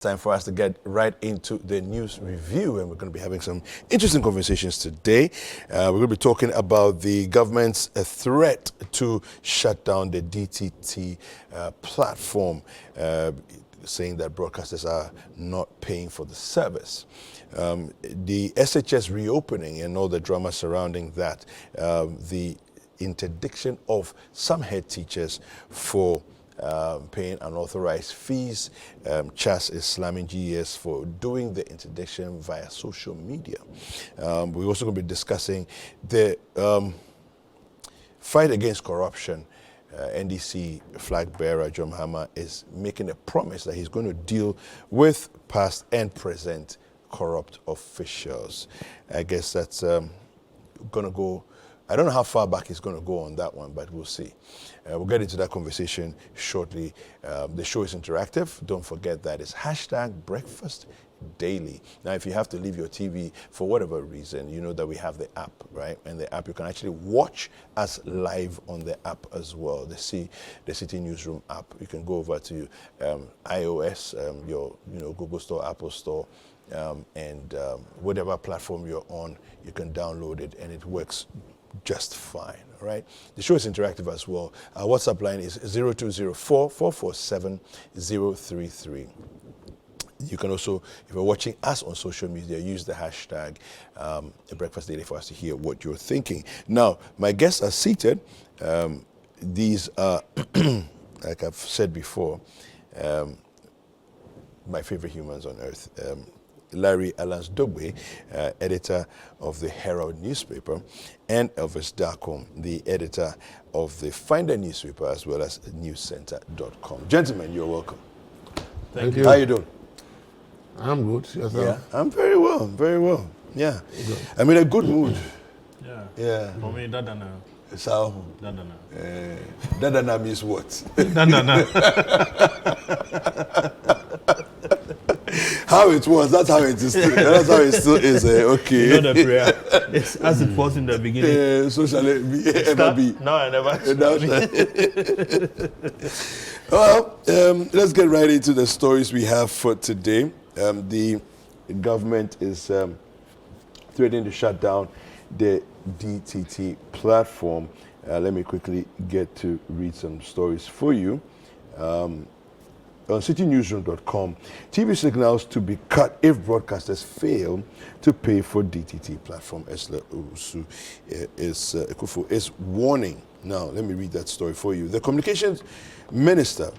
Time for us to get right into the news review, and we're going to be having some interesting conversations today. We're going to be talking about the government's threat to shut down the DTT platform, saying that broadcasters are not paying for the service. The SHS reopening and all the drama surrounding that, the interdiction of some head teachers for paying unauthorized fees. CHAS is slamming GES for doing the interdiction via social media. We're also going to be discussing the fight against corruption. NDC flag bearer John Mahama is making a promise that he's going to deal with past and present corrupt officials. I guess that's going to go. I don't know how far back he's going to go on that one, but we'll see. We'll get into that conversation shortly. The show is interactive. Don't forget that it's #BreakfastDaily. Now, if you have to leave your TV for whatever reason, you know that we have the app, right? And the app, you can actually watch us live on the app as well. The Citi Newsroom app. You can go over to iOS, your Google Store, Apple Store, and whatever platform you're on, you can download it, and it works just fine, all right? The show is interactive as well. Our WhatsApp line is 0204-447-033. You can also, if you're watching us on social media, use the hashtag Breakfast Daily for us to hear what you're thinking. Now, my guests are seated. These are, like I've said before, my favorite humans on earth. Larry Alansdogbe, editor of the Herald newspaper, and Elvis Darkom, the editor of the Finder newspaper, as well as newscenter.com. Gentlemen, you're welcome. Thank you. How are you doing? I'm good. Yourself? Yeah, I'm very well, very well. Yeah. I'm in a good mood. Yeah. Yeah. For me, Dadana. So, Dadana. Dadana means what? Dadana. How it was, that's how it is. That's how it still is. Okay. You know the prayer. It's as it was in the beginning. So shall it be, ever be. Now I never. Well, let's get right into the stories we have for today. The government is threatening to shut down the DTT platform. Let me quickly get to read some stories for you. On citinewsroom.com, TV signals to be cut if broadcasters fail to pay for DTT platform. Esla Owusu Ekufo is warning. Now, let me read that story for you. The communications minister,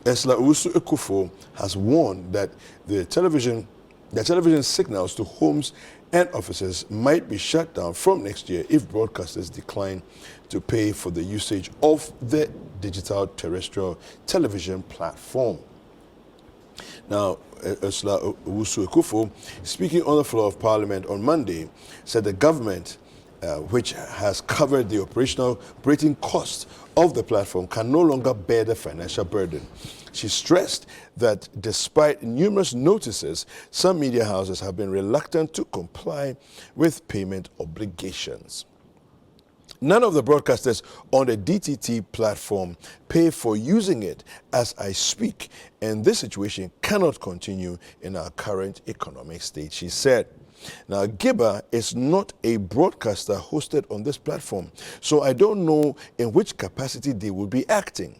Esla Owusu Ekufo, has warned that the television signals to homes and offices might be shut down from next year if broadcasters decline to pay for the usage of the digital terrestrial television platform. Now, Esla Owusu Ekufo, speaking on the floor of Parliament on Monday, said the government, which has covered the operating cost of the platform, can no longer bear the financial burden. She stressed that despite numerous notices, some media houses have been reluctant to comply with payment obligations. None of the broadcasters on the DTT platform pay for using it as I speak, and this situation cannot continue in our current economic state, she said. Now, Giba is not a broadcaster hosted on this platform, so I don't know in which capacity they will be acting.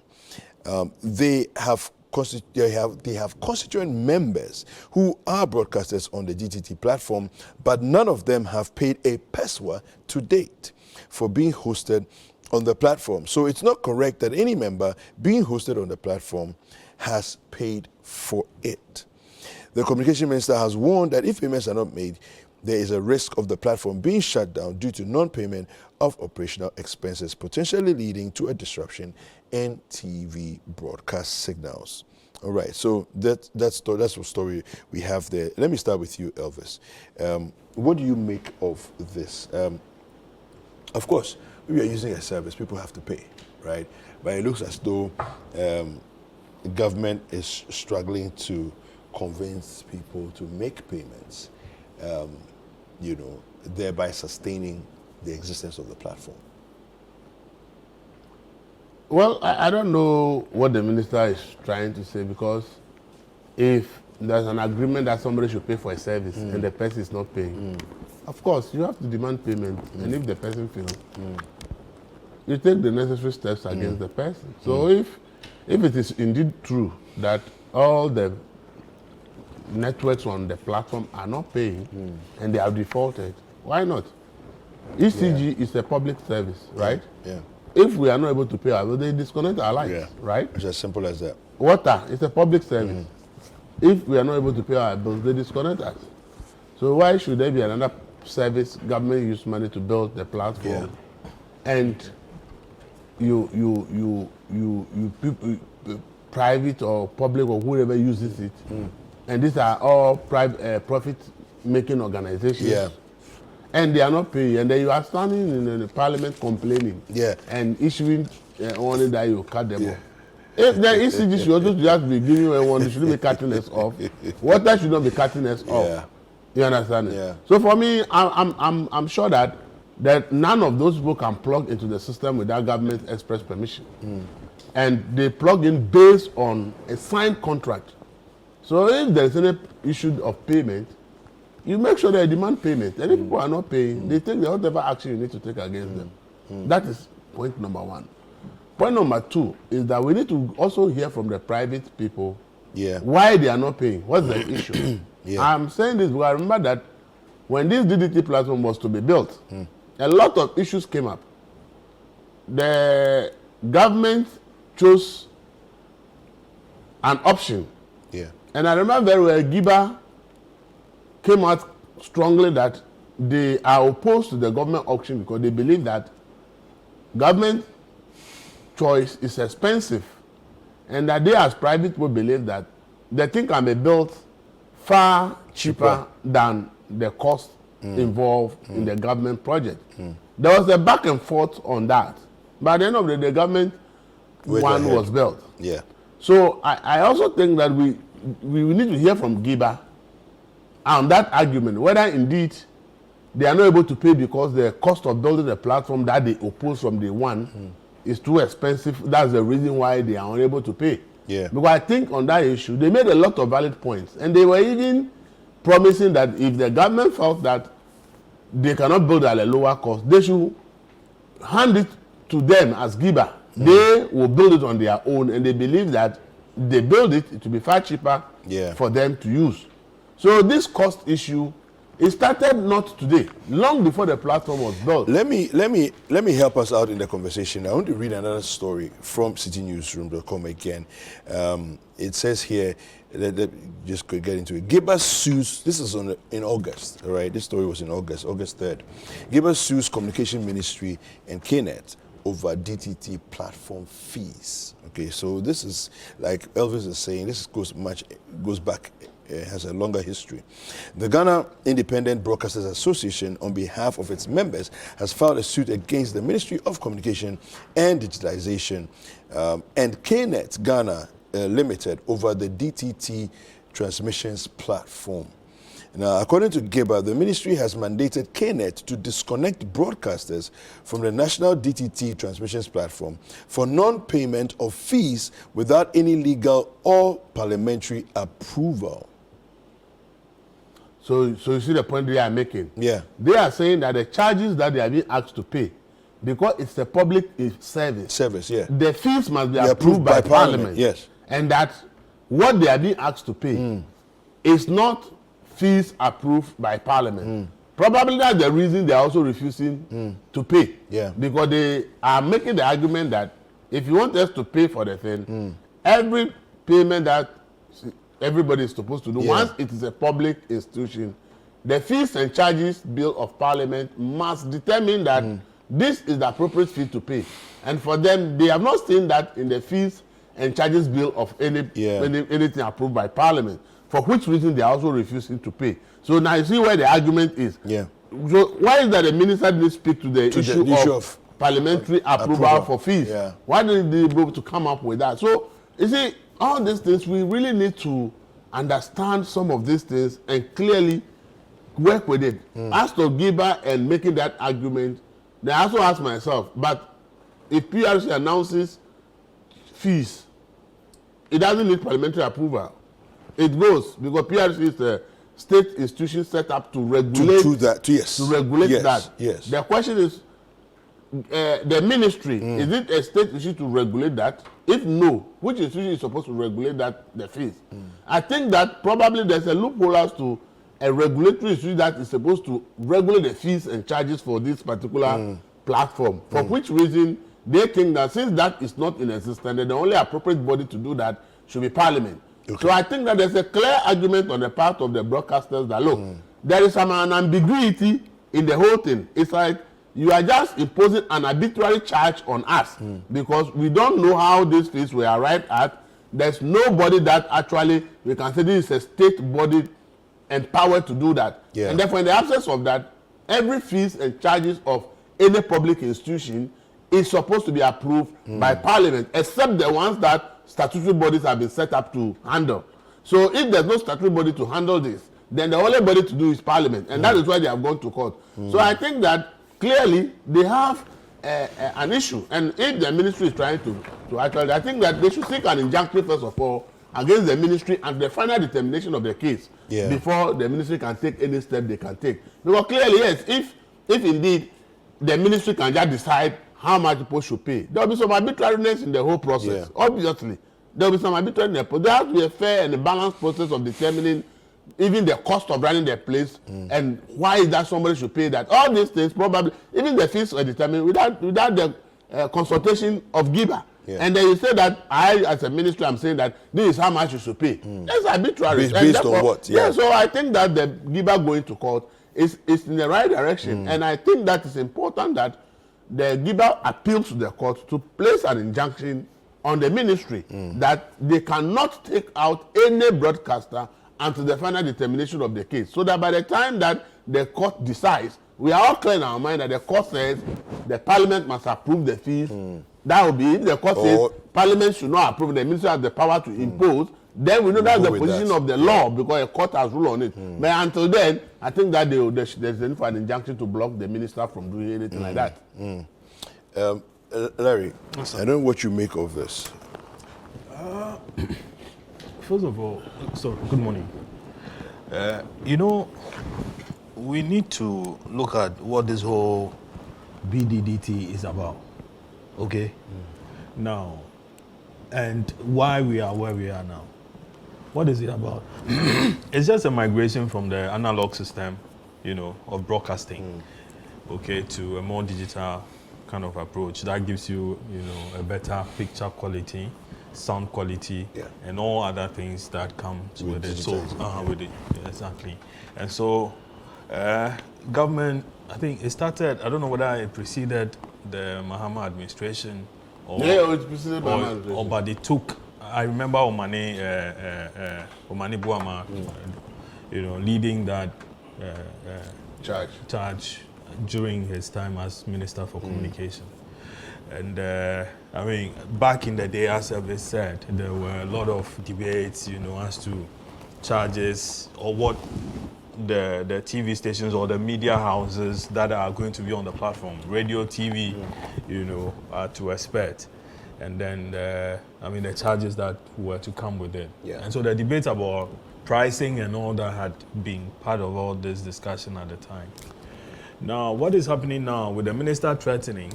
They have constituent members who are broadcasters on the DTT platform, but none of them have paid a peswa to date for being hosted on the platform. So it's not correct that any member being hosted on the platform has paid for it. The communication minister has warned that if payments are not made, there is a risk of the platform being shut down due to non-payment of operational expenses, potentially leading to a disruption in TV broadcast signals. All right, so that's the story we have there. Let me start with you, Elvis. What do you make of this? Of course, when we are using a service, people have to pay, right? But it looks as though the government is struggling to convince people to make payments, thereby sustaining the existence of the platform. Well, I don't know what the minister is trying to say, because if there's an agreement that somebody should pay for a service and the person is not paying, of course, you have to demand payment. And if the person fails, you take the necessary steps against the person. So if it is indeed true that all the networks on the platform are not paying and they have defaulted, why not? ECG is a public service, right? Yeah. If we are not able to pay our bills, they disconnect our lights, right? It's as simple as that. Water is a public service. If we are not able to pay our bills, they disconnect us. So why should there be another service government use money to build the platform, and you people, private or public or whoever uses it, and these are all private profit-making organizations, and they are not paying, and then you are standing in the parliament complaining, and issuing warning that you cut them off. If the ECG should also just be giving you a warning, shouldn't be cutting us off. Water should not be cutting us off. You understand? Yeah. So for me, I'm sure that none of those people can plug into the system without government express permission, and they plug in based on a signed contract. So if there is any issue of payment, you make sure they demand payment, and if people are not paying, they take whatever action you need to take against them. That is point number one. Point number two is that we need to also hear from the private people why they are not paying. What's the issue? I'm saying this because I remember that when this DDT platform was to be built, a lot of issues came up. The government chose an option. And I remember very well, Giba came out strongly that they are opposed to the government auction because they believe that government choice is expensive, and that they as private people believe that the thing can be built far cheaper than the cost involved in the government project. There was a back and forth on that. By the end of the day, the government one was built. So I also think that we need to hear from Giba on that argument, whether indeed they are not able to pay because the cost of building the platform that they oppose from day one is too expensive. That's the reason why they are unable to pay. Because I think on that issue, they made a lot of valid points. And they were even promising that if the government felt that they cannot build at a lower cost, they should hand it to them as Giba. They will build it on their own, and they believe that they build it, it will be far cheaper for them to use. So this cost issue, it started not today, long before the platform was built. Let me help us out in the conversation. I want to read another story from citinewsroom.com again. It says here, just get into it. Giba sues, this is in August, all right? This story was in August 3rd. Giba sues Communication Ministry and KNET over DTT platform fees. Okay, so this is, like Elvis is saying, this goes back, has a longer history. The Ghana Independent Broadcasters Association, on behalf of its members, has filed a suit against the Ministry of Communication and Digitalization and KNET Ghana Limited over the DTT transmissions platform. Now, according to Giba, the ministry has mandated KNET to disconnect broadcasters from the national DTT transmissions platform for non-payment of fees without any legal or parliamentary approval. So you see the point they are making? Yeah. They are saying that the charges that they are being asked to pay, because it's a public service. The fees must be approved by Parliament. Yes. And that what they are being asked to pay is not fees approved by Parliament. Probably that's the reason they are also refusing to pay. Because they are making the argument that if you want us to pay for the thing, every payment that everybody is supposed to do, once it is a public institution, the fees and charges bill of Parliament must determine that this is the appropriate fee to pay. And for them, they have not seen that in the fees and charges bill of anything approved by Parliament, for which reason they are also refusing to pay. So now you see where the argument is. So why is that the minister didn't speak to the issue of parliamentary approval for fees? Why didn't they be able to come up with that? So you see, all these things, we really need to understand some of these things and clearly work with it. As to Giba and making that argument, then I also ask myself, but if PRC announces fees, it doesn't need parliamentary approval. It goes because PRC is a state institution set up to regulate yes. that. Yes. The question is, the ministry, is it a state issue to regulate that? If no, which institution is supposed to regulate the fees? I think that probably there's a loophole as to a regulatory institution that is supposed to regulate the fees and charges for this particular platform. For which reason they think that since that is not in existence, then the only appropriate body to do that should be Parliament. Okay. So I think that there's a clear argument on the part of the broadcasters that look, there is an ambiguity in the whole thing. It's like you are just imposing an arbitrary charge on us because we don't know how these fees were arrived at. There's nobody that actually we can say this is a state body empowered to do that. Yeah. And therefore, in the absence of that, every fees and charges of any public institution is supposed to be approved by Parliament, except the ones that statutory bodies have been set up to handle. So if there's no statutory body to handle this, then the only body to do is Parliament, and that is why they have gone to court. So I think that clearly they have an issue, and if the ministry is trying to actually, I think that they should seek an injunction first of all against the ministry and the final determination of the case before the ministry can take any step they can take. Because clearly, yes, if indeed the ministry can just decide how much people should pay, there will be some arbitrariness in the whole process. Obviously, there will be some arbitrariness, but there has to be a fair and a balanced process of determining even the cost of running the place and why is that somebody should pay that. All these things probably, even the fees are determined without the consultation of Giba. And then you say that I, as a ministry, I'm saying that this is how much you should pay. That's arbitrary. Based on what? Yeah, so I think that the Giba going to court is in the right direction. And I think that it's important that the Giba appeals to the court to place an injunction on the ministry that they cannot take out any broadcaster until the final determination of the case. So that by the time that the court decides, we are all clear in our mind that the court says the Parliament must approve the fees. That will be if the court says Parliament should not approve, the ministry has the power to impose, then we know that's the position of the law because a court has ruled on it. But until then, I think that there's a need for an injunction to block the minister from doing anything like that. Larry, I don't know what you make of this. First of all, so good morning. You know, we need to look at what this whole BDDT is about. Okay? Now, and why we are where we are now. What is it about? It's just a migration from the analog system, you know, of broadcasting, okay, to a more digital kind of approach that gives you, you know, a better picture quality, sound quality, and all other things that come with it. So, with it, exactly. And so, government, I think it started, I don't know whether it preceded the Mahama administration or, it preceded Mahama administration. Or but it took, I remember Omani Buama, you know, leading that charge during his time as Minister for Communication. And I mean, back in the day, as Elvis said, there were a lot of debates, you know, as to charges or what the TV stations or the media houses that are going to be on the platform, radio, TV, you know, are to expect. And then, I mean, the charges that were to come with it. And so the debate about pricing and all that had been part of all this discussion at the time. Now, what is happening now with the minister threatening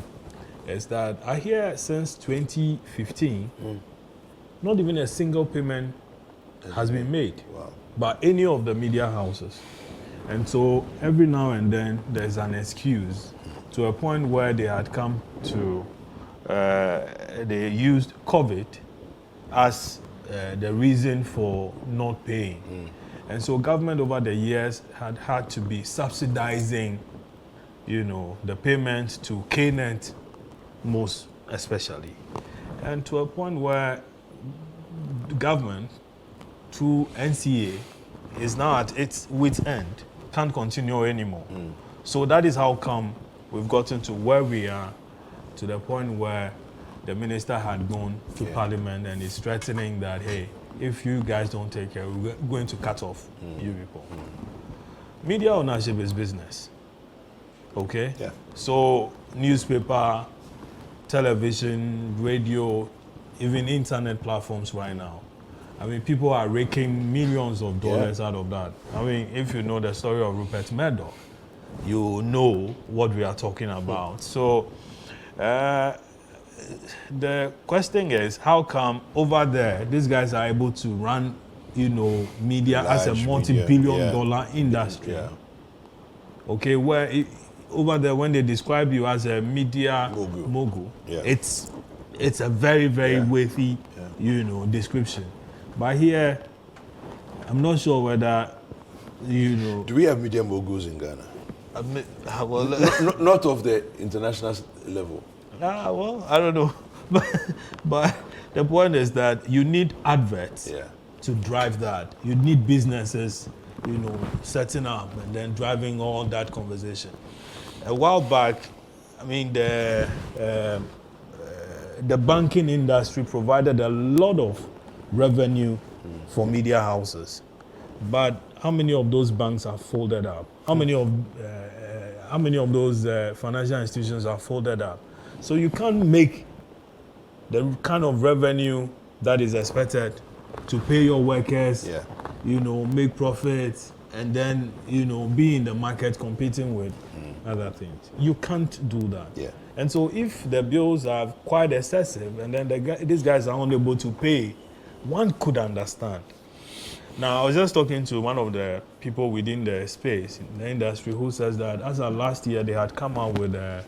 is that I hear since 2015, not even a single payment has been made by any of the media houses. And so every now and then there's an excuse to a point where they had come to, they used COVID as the reason for not paying. And so government over the years had to be subsidizing, you know, the payment to KNET most especially. And to a point where the government, through NCA, is now at its wit's end, can't continue anymore. So that is how come we've gotten to where we are, to the point where the minister had gone to Parliament and is threatening that, hey, if you guys don't take care, we're going to cut off you people. Media ownership is business. Okay? So newspaper, television, radio, even internet platforms right now, I mean, people are raking millions of dollars out of that. I mean, if you know the story of Rupert Murdoch, you know what we are talking about. So the question is, how come over there these guys are able to run, media as a multi-billion dollar industry? Yeah. Okay, where over there when they describe you as a media mogul, it's a very, very weighty, description. But here, I'm not sure whether, Do we have media moguls in Ghana? Not of the international level. Well, I don't know. but the point is that you need adverts to drive that. You need businesses, setting up and then driving all that conversation. A while back, I mean, the banking industry provided a lot of revenue for media houses. But how many of those banks are folded up? How many of those financial institutions are folded up? So you can't make the kind of revenue that is expected to pay your workers, make profits, and then, be in the market competing with other things. You can't do that. Yeah. And so if the bills are quite excessive and then these guys are unable to pay, one could understand. Now, I was just talking to one of the people within the space, in the industry, who says that as of last year, they had come out with a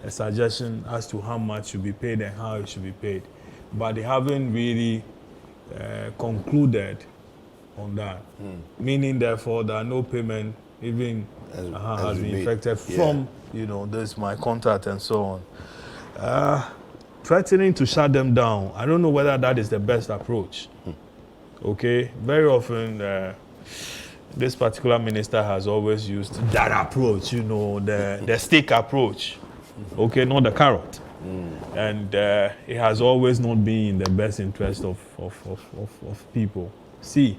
suggestion as to how much should be paid and how it should be paid. But they haven't really concluded on that. Meaning, therefore, that no payment even has been effected from, this my contact and so on. Threatening to shut them down, I don't know whether that is the best approach. Okay, very often this particular minister has always used that approach, the stick approach. Okay, not the carrot. And it has always not been in the best interest of people. See,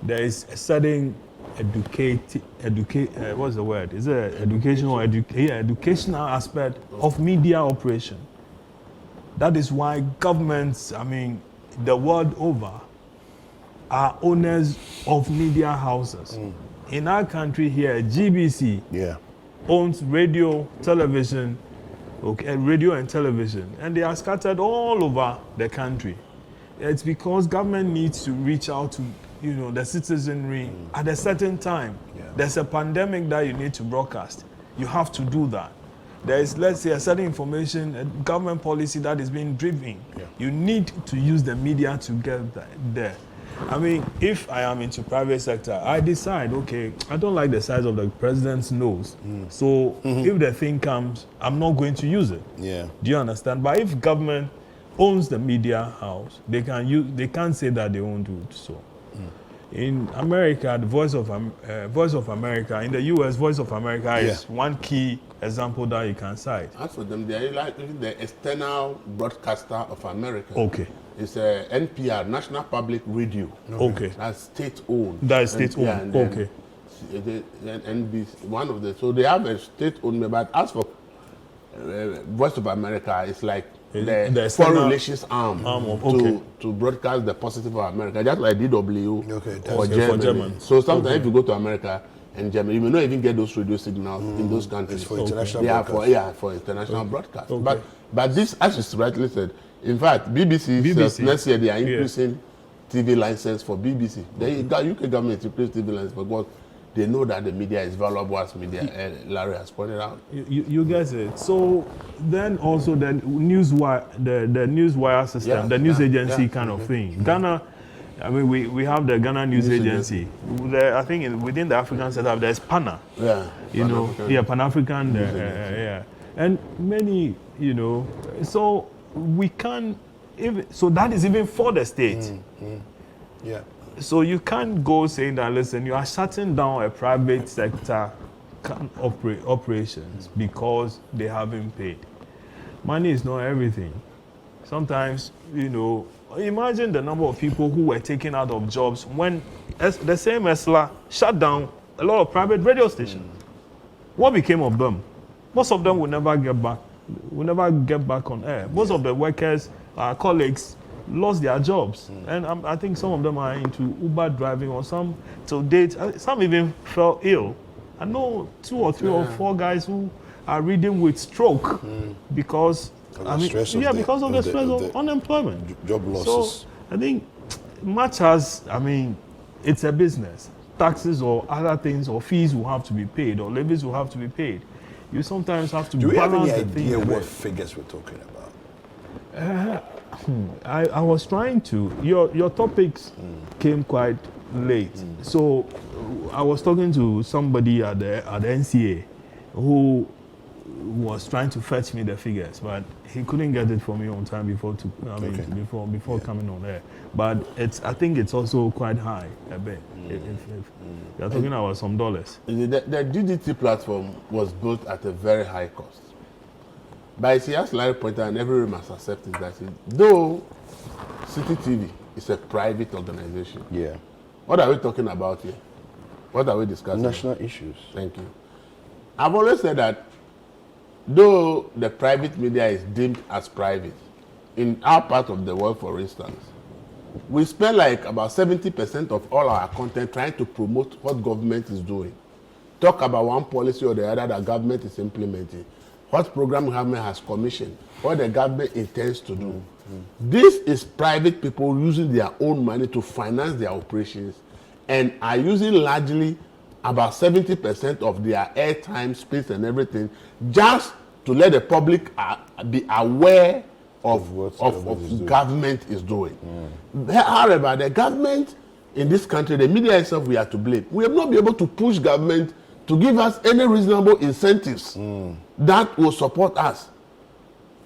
there is a certain what's the word? Is it educational aspect of media operation? That is why governments, the world over, are owners of media houses. In our country here, GBC owns radio, television, radio and television, and they are scattered all over the country. It's because government needs to reach out to, the citizenry at a certain time. There's a pandemic that you need to broadcast. You have to do that. There is, let's say, a certain information, a government policy that is being driven. You need to use the media to get there. If I am into private sector, I decide, okay, I don't like the size of the president's nose. So if the thing comes, I'm not going to use it. Do you understand? But if government owns the media house, they can't say that they won't do it. So in America, the Voice of America, in the US, Voice of America is one key example that you can cite. As for them, they are like the external broadcaster of America. Okay. It's a NPR, National Public Radio. Okay. That's state-owned. That is state-owned. Okay. NBC, one of the, so they have a state-owned, but as for Voice of America, it's like the foreign relations arm to broadcast the positive of America, just like DW or Germany. So sometimes if you go to America and Germany, you may not even get those radio signals in those countries. It's for international broadcast. For international broadcast. But this, as you rightly said, in fact, BBC. Next year they are increasing TV license for BBC. The UK government increased TV license because they know that the media is valuable as media. Larry has pointed out. You get it. So then also the newswire, the newswire system, the news agency kind of thing. Ghana, we have the Ghana News Agency. I think within the African setup there's PANA. Pan-African. And many, so we can. So that is even for the state. So you can't go saying that, listen, you are shutting down a private sector operations because they haven't paid. Money is not everything. Sometimes, imagine the number of people who were taken out of jobs when the same ESLA shut down a lot of private radio stations. What became of them? Most of them will never get back on air. Most of the workers, our colleagues, lost their jobs. And I think some of them are into Uber driving, or some till date. Some even fell ill. I know 2 or 3 or 4 guys who are reading with stroke because because of the stress of unemployment, job losses. So I think much as it's a business, taxes or other things or fees will have to be paid or levies will have to be paid. You sometimes have to balance. Do we have any idea what figures we're talking about? I was trying to. Your topics came quite late, so I was talking to somebody at the NCA who was trying to fetch me the figures, but he couldn't get it for me on time before before coming on there. But I think it's also quite high a bit. If you're talking about some dollars. The DDT platform was built at a very high cost. But see, as Larry pointed out, and every room must accept it, that though Citi TV is a private organization. Yeah. What are we talking about here? What are we discussing? National issues. Thank you. I've always said that though the private media is deemed as private, in our part of the world, for instance, we spend like about 70% of all our content trying to promote what government is doing. Talk about one policy or the other that government is implementing, what program government has commissioned, what the government intends to do. This is private people using their own money to finance their operations and are using largely about 70% of their airtime, space and everything just to let the public be aware of what government is doing. However, the government in this country, the media itself, we are to blame. We have not been able to push government to give us any reasonable incentives that will support us.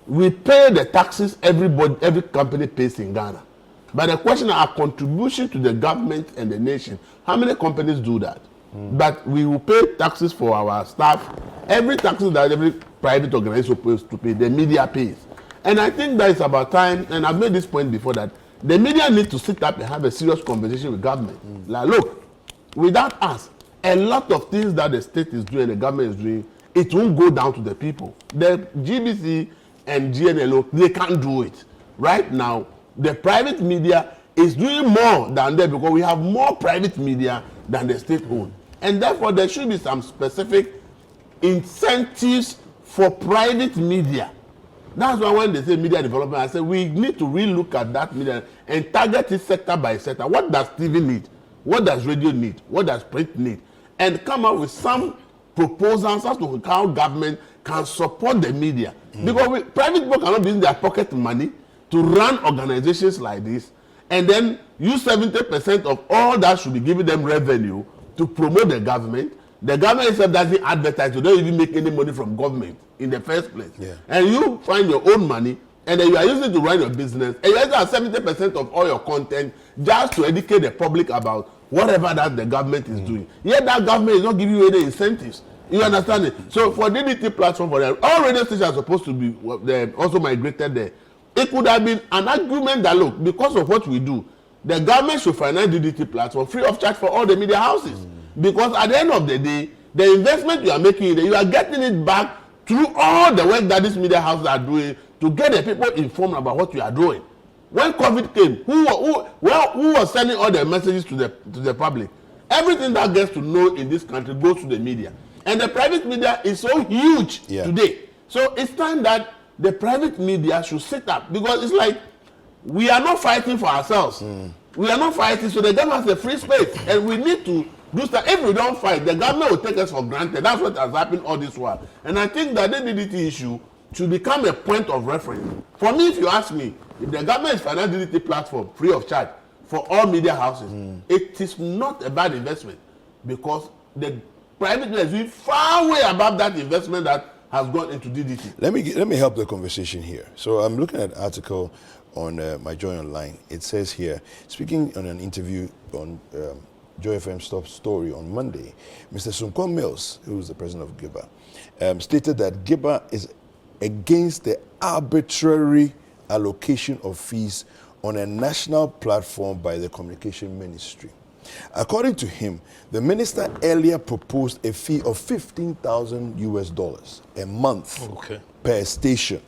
We pay the taxes every company pays in Ghana. But the question of our contribution to the government and the nation, how many companies do that? But we will pay taxes for our staff. Every taxes that every private organization is supposed to pay, the media pays. And I think that it's about time, and I've made this point before, that the media need to sit up and have a serious conversation with government. Like, look, without us, a lot of things that the state is doing, the government is doing, it won't go down to the people. The GBC and GNLO, they can't do it. Right now, the private media is doing more than them because we have more private media than the state owned. And therefore, there should be some specific incentives for private media. That's why when they say media development, I say we need to relook at that media and target it sector by sector. What does TV need? What does radio need? What does print need? And come up with some proposals as to how government can support the media. Because private people cannot be using their pocket money to run organizations like this and then use 70% of all that should be giving them revenue to promote the government. The government itself doesn't advertise, you don't even make any money from government in the first place. Yeah. And you find your own money and then you are using it to run your business and you have 70% of all your content just to educate the public about whatever that the government is doing. Yet that government is not giving you any incentives. You understand it? So for DDT platform, for them, all radio stations are supposed to be also migrated there. It could have been an argument that, look, because of what we do, the government should finance DDT platform free of charge for all the media houses. Because at the end of the day, the investment you are making, you are getting it back through all the work that these media houses are doing to get the people informed about what you are doing. When COVID came, who was sending all the messages to the public? Everything that gets to know in this country goes to the media. And the private media is so huge today. So it's time that the private media should sit up, because it's like we are not fighting for ourselves. We are not fighting, so the government has a free space, and we need to do stuff. If we don't fight, the government will take us for granted. That's what has happened all this while. And I think that the DDT issue should become a point of reference. For me, if you ask me, if the government is financing DDT platform free of charge for all media houses, it is not a bad investment, because the private media is doing far way above that investment that has gone into DDT. Let me help the conversation here. So I'm looking at an article on my Joy Online. It says here, speaking on an interview on Joy FM's Top Story on Monday, Mr. Sunkon Mills, who is the president of Giba, stated that Giba is against the arbitrary allocation of fees on a national platform by the Communication Ministry. According to him, the minister earlier proposed a fee of $15,000 a month per station.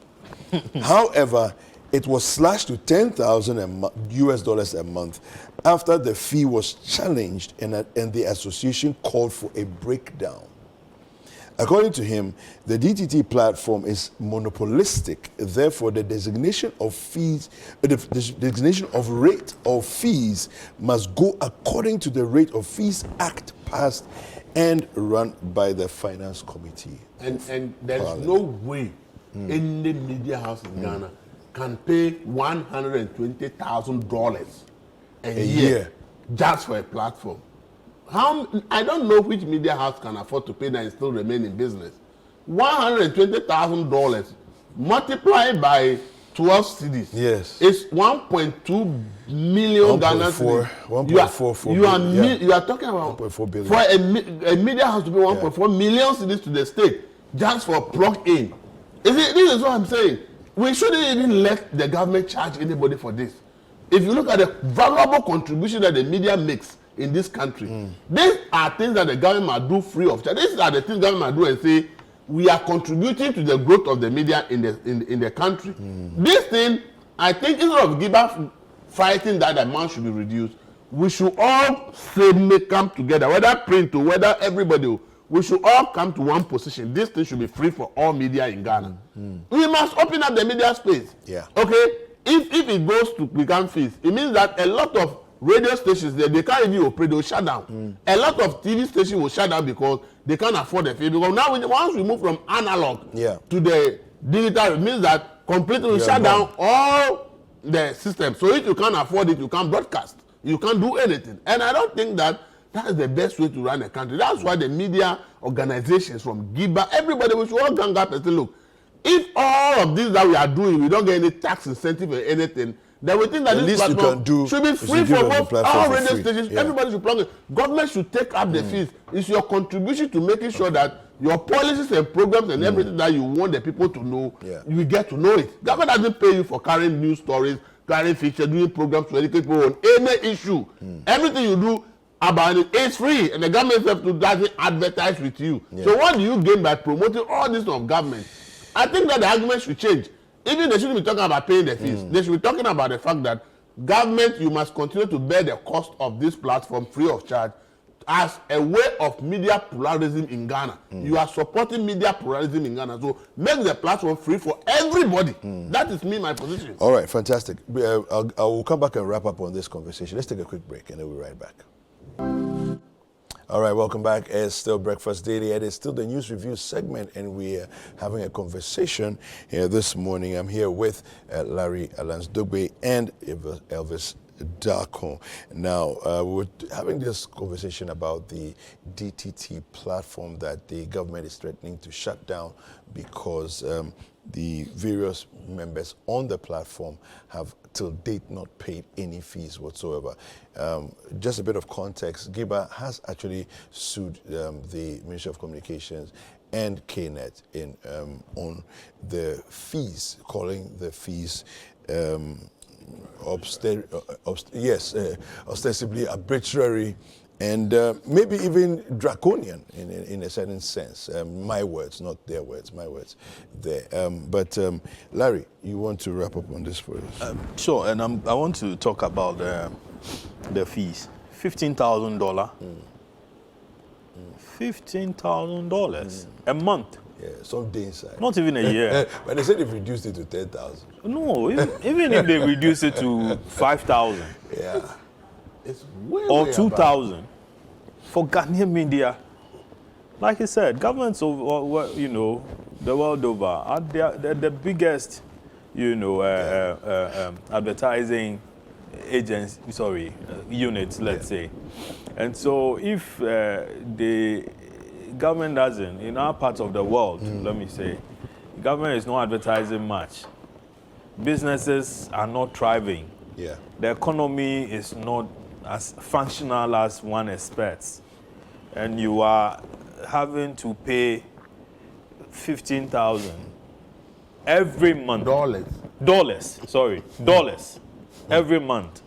However, it was slashed to $10,000 US dollars a month after the fee was challenged and the association called for a breakdown. According to him, the DTT platform is monopolistic. Therefore, the designation of fees, the designation of rate of fees must go according to the Rate of Fees Act passed and run by the Finance Committee. And there's no way any media house in Ghana can pay $120,000 a year just for a platform. I don't know which media house can afford to pay that and still remain in business. $120,000 multiplied by 12 cities is 1.2 million Ghana cedis. 1.44 you are talking about 1.4 billion. For a media house to pay 1.4 million cedis to the state just for plug-in. This is what I'm saying. We shouldn't even let the government charge anybody for this. If you look at the valuable contribution that the media makes in this country, these are things that the government must do free of charge. These are the things the government must do and say, we are contributing to the growth of the media in the country. This thing, I think, instead of Giba fighting that amount should be reduced, we should all come together, whether print or whether everybody, we should all come to one position. This thing should be free for all media in Ghana. We must open up the media space. Okay? If it goes to become fees, it means that a lot of radio stations they can't even operate, they'll shut down. A lot of TV stations will shut down because they can't afford the fee. Because now once we move from analog to the digital, it means that completely we shut down all the systems. So if you can't afford it, you can't broadcast. You can't do anything. And I don't think that is the best way to run a country. That's why the media organizations from Giba, everybody, we should all gang up and say, look, if all of this that we are doing, we don't get any tax incentive or anything, then we think that this platform should be free for all radio stations. Everybody should plug it. Government should take up the fees. It's your contribution to making sure that your policies and programs and everything that you want the people to know, you get to know it. Government doesn't pay you for carrying news stories, carrying features, doing programs to educate people on any issue. Everything you do about it is free, and the government have to advertise with you. So what do you gain by promoting all this of government? I think that the argument should change. Even they shouldn't be talking about paying the fees. They should be talking about the fact that government, you must continue to bear the cost of this platform free of charge as a way of media pluralism in Ghana. You are supporting media pluralism in Ghana. So make the platform free for everybody. That is my position. All right, fantastic. I will come back and wrap up on this conversation. Let's take a quick break and then we'll be right back. All right, welcome back. It's still Breakfast Daily. It is still the news review segment, and we're having a conversation here this morning. I'm here with Larry Alansdogbe and Elvis Darko. Now, we're having this conversation about the DTT platform that the government is threatening to shut down because the various members on the platform have till date not paid any fees whatsoever. Just a bit of context, Giba has actually sued the Ministry of Communications and KNET on the fees, calling the fees ostensibly arbitrary and maybe even draconian in a certain sense. My words, not their words, my words there. But Larry, you want to wrap up on this for us? Sure, and I want to talk about the fees. $15,000. $15,000 a month. Yeah, some day inside. Not even a year. But they said they've reduced it to 10,000. No, even if they reduce it to 5,000. Yeah. It's way or 2,000 for Ghanaian media. Like I said, governments over, the world over are the biggest, advertising units, let's say. And so if the government doesn't, in our parts of the world, let me say, government is not advertising much. Businesses are not thriving. Yeah. The economy is not as functional as one expects. And you are having to pay $15,000 every month. Dollars every month.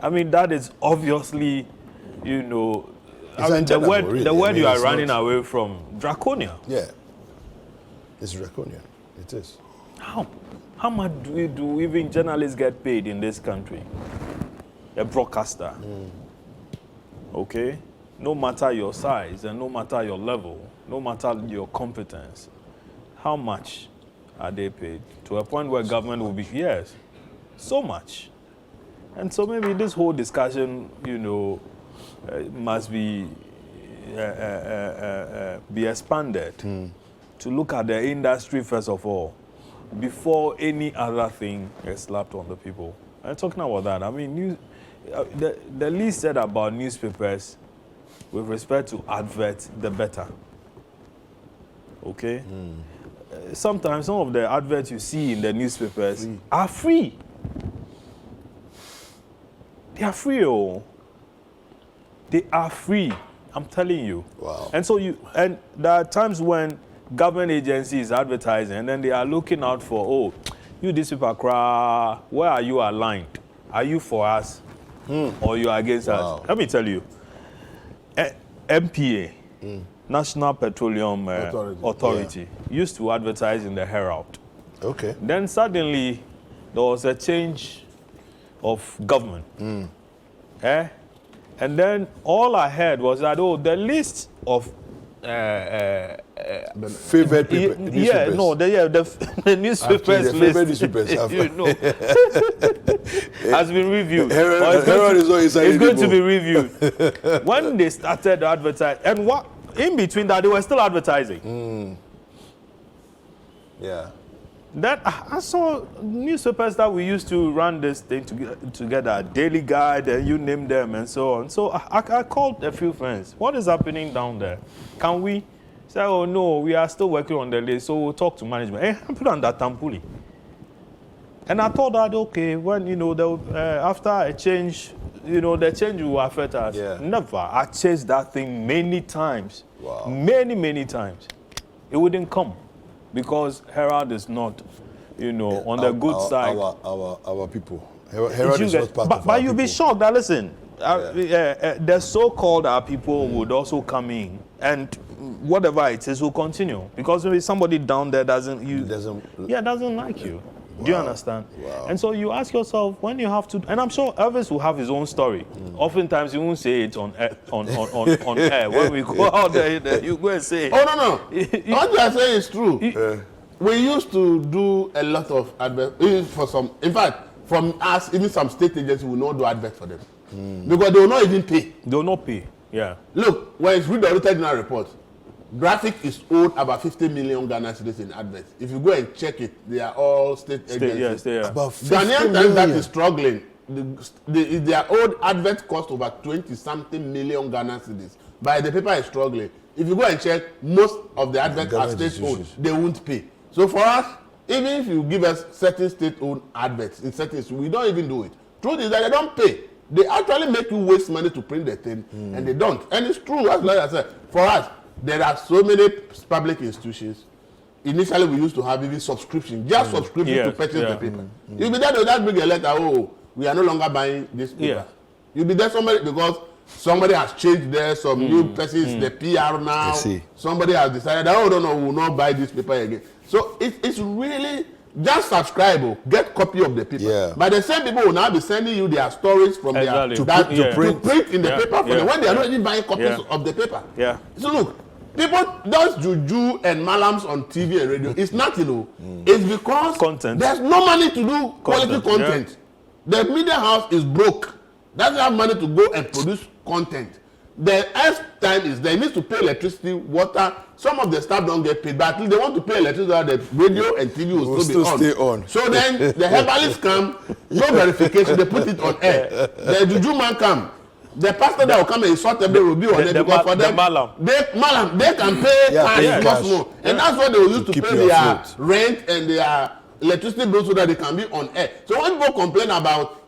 I mean, that is obviously, the word you are running away from, draconian. Yeah, it's draconian. It is. How? How much do even journalists get paid in this country? A broadcaster. Okay? No matter your size and no matter your level, no matter your competence, how much are they paid? To a point where government will be, yes, so much. And so maybe this whole discussion, must be expanded to look at the industry first of all, before any other thing is slapped on the people. And talking about that, I mean, the least said about newspapers with respect to adverts, the better. Okay? Sometimes some of the adverts you see in the newspapers are free. They are free, oh. They are free. I'm telling you. Wow. And so there are times when government agencies advertising and then they are looking out for, you this people cry, where are you aligned? Are you for us or you are against us? Let me tell you. MPA, National Petroleum Authority, used to advertise in the Herald. Okay. Then suddenly there was a change of government. And then all I heard was that, the list of favorite newspapers. The newspapers the favorite list, newspapers has been reviewed. Herald is not inside it's going to anymore. be reviewed. When they started to advertise, and what in between that, they were still advertising. Yeah. That I saw newspapers that we used to run this thing together, Daily Guide, and you name them, and so on. So I called a few friends. What is happening down there? Can we say, oh no, we are still working on the list, so we'll talk to management. Hey, put on that Tampuli. And I thought that, okay, when, after a change, the change will affect us. Yeah. Never. I chased that thing many times. Wow. Many times. It wouldn't come. Because Herald is not, on the good side. Our people. Herald is not part of our But you'll be people. shocked that, listen, the so-called our people would also come in, and whatever it is will continue. Because maybe somebody down there doesn't like you. Do you understand? Wow. And so you ask yourself, when you have to, and I'm sure Elvis will have his own story. Oftentimes he won't say it on air. When we go out there, you go and say it. Oh, no. What you are saying is true. We used to do a lot of adverts for some. In fact, from us, even some state agencies will not do adverts for them. Because they will not even pay. They will not pay. Yeah. Look, when it's read the audited general report, Graphic is owed about 50 million Ghana cedis in adverts. If you go and check it, they are all state agencies. Yes, they are. About 50 Ghanaian million. that is struggling, their old advert cost over 20-something million Ghana cedis. But the paper is struggling. If you go and check, most of the adverts are state-owned. They won't pay. So for us, even if you give us certain state-owned adverts in certain, we don't even do it. Truth is that they don't pay. They actually make you waste money to print the thing, and they don't. And it's true, as like I said, for us, there are so many public institutions. Initially, we used to have even subscription, just subscription to purchase the paper. You'll be there, they'll just bring a letter, we are no longer buying this paper. You'll be there because somebody has changed there, some new person is the PR now. Somebody has decided, we will not buy this paper again. So it's really just subscribe, get copy of the paper. Yeah. But the same people will now be sending you their stories from Exactly. to print in the paper for them when they are not even buying copies of the paper. Yeah. So look, people does juju and malams on TV and radio. It's nothing. It's because there's no money to do quality content. The media house is broke. Doesn't have money to go and produce content. The next time is they need to pay electricity, water. Some of the staff don't get paid, but at least they want to pay electricity. The radio and TV will still stay on. So then the herbalists come, no verification, they put it on air. The juju man come. The pastor that will come and insult them, they will be on it because for them, they can pay cash more. And that's what they will use to pay their rent and their electricity bills so that they can be on air. So when people complain about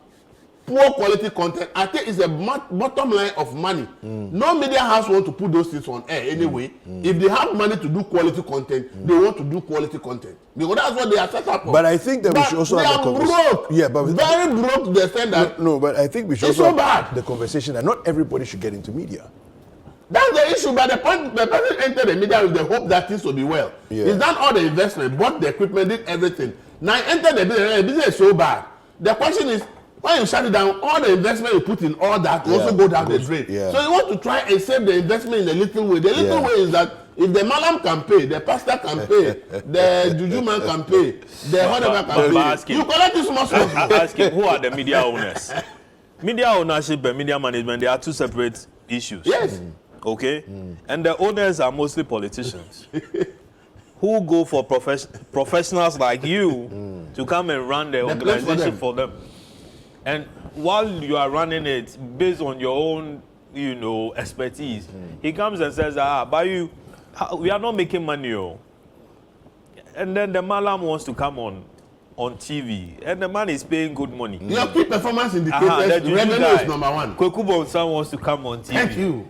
poor quality content, I think it's a bottom line of money. No media house want to put those things on air anyway. If they have money to do quality content, they want to do quality content. Because that's what they are set up for. But I think that we should also have a conversation. Broke. Yeah, but very broke to the extent that no, but I think we should also have the conversation that not everybody should get into media. That's the issue. But the point, the person entered the media with the hope that things will be well. He's done all the investment, bought the equipment, did everything. Now enter the business is so bad. The question is, when you shut it down, all the investment you put in all that will also go down the drain. Yeah. So you want to try and save the investment in a little way. The little way is that if the malam can pay, the pastor can pay, the juju man can pay, the whatever can pay, you collect this small. Asking who are the media owners? Media ownership and media management, they are two separate issues. Yes. Okay? And the owners are mostly politicians who go for professionals like you to come and run the organization for them. And while you are running it based on your own, expertise, he comes and says, but we are not making money. And then the malam wants to come on TV, and the man is paying good money. Your key performance indicators, revenue is number one. Kweku Bonsan wants to come on TV. Thank you.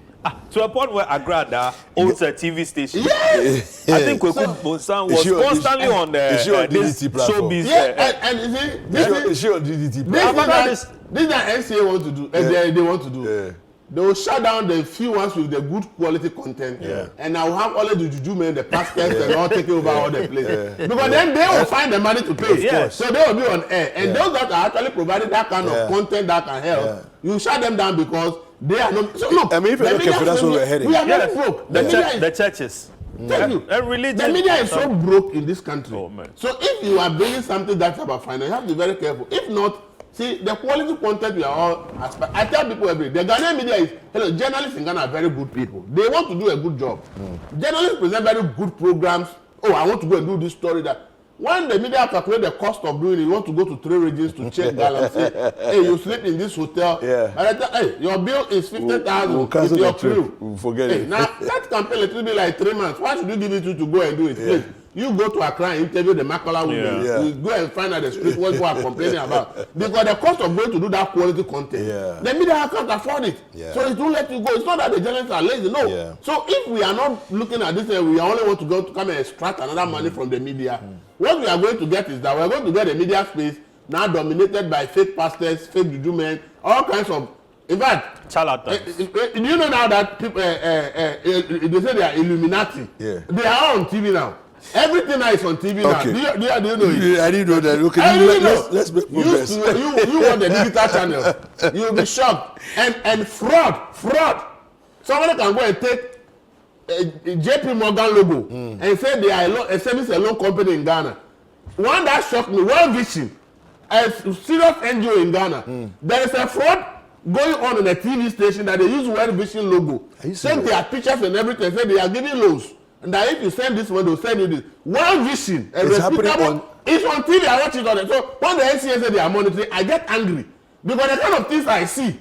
To a point where Agrada owns a TV station. Yes. I think Kweku Bonsan was constantly on the showbiz. Yeah, and you see, is she on DDT platform? This that NCA want to do, they want to do. Yeah. They will shut down the few ones with the good quality content, and I will have all the juju men, the pastors, and all taking over all the places. Because then they will find the money to pay. Yes. So they will be on air. And those that are actually providing that kind of content that can help, you shut them down because they are not. So look, I mean, if you're looking for that's where we're heading. We are very broke. The churches. Thank you. The media is so broke in this country. Oh, man. So if you are bringing something that's about finance, you have to be very careful. If not, see, the quality content we are all I tell people every day, the Ghanaian media is, journalists in Ghana are very good people. They want to do a good job. Journalists present very good programs. Oh, I want to go and do this story that. When the media calculate the cost of doing it, you want to go to 3 regions to check balance. Hey, you sleep in this hotel. Yeah. And hey, your bill is 50,000 with your crew. Forget it. Now, that campaign will be like 3 months. Why should you give it to go and do it? Please. You go to Accra and interview the Makala women. You go and find out the street what people are complaining about. Because the cost of going to do that quality content, the media can't afford it. So it won't let you go. It's not that the journalists are lazy, no. So if we are not looking at this and we only want to go to come and extract another money from the media, what we are going to get is that we are going to get a media space now dominated by fake pastors, fake juju men, all kinds of. In fact, charlatans. You know now that people they say they are Illuminati. They are all on TV now. Everything now is on TV now. Do you know it? I didn't know that. Okay, let's make progress. You want the digital channel. You'll be shocked. And fraud. Somebody can go and take a JP Morgan logo and say they are a service and loan company in Ghana. One that shocked me, World Vision, a serious NGO in Ghana. There is a fraud going on in a TV station that they use World Vision logo. Send their pictures and everything. Say they are giving loans. And that if you send this one, they'll send you this. World Vision, it's on TV. I watch it on it. So when the NCA say they are monitoring, I get angry because the kind of things I see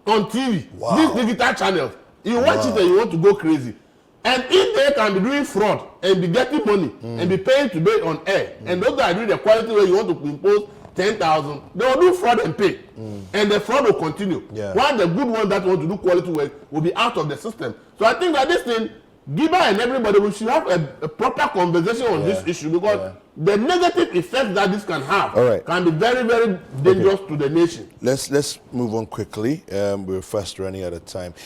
on TV, these digital channels, you watch it and you want to go crazy. And if they can be doing fraud and be getting money and be paying to be on air, and those that are doing the quality where you want to impose 10,000, they will do fraud and pay, and the fraud will continue. While the good ones that want to do quality work will be out of the system. So I think that this thing. Giba and everybody, we should have a proper conversation on this issue because the negative effect that this can have can be very, very dangerous to the nation. Let's move on quickly. We're fast running out of time.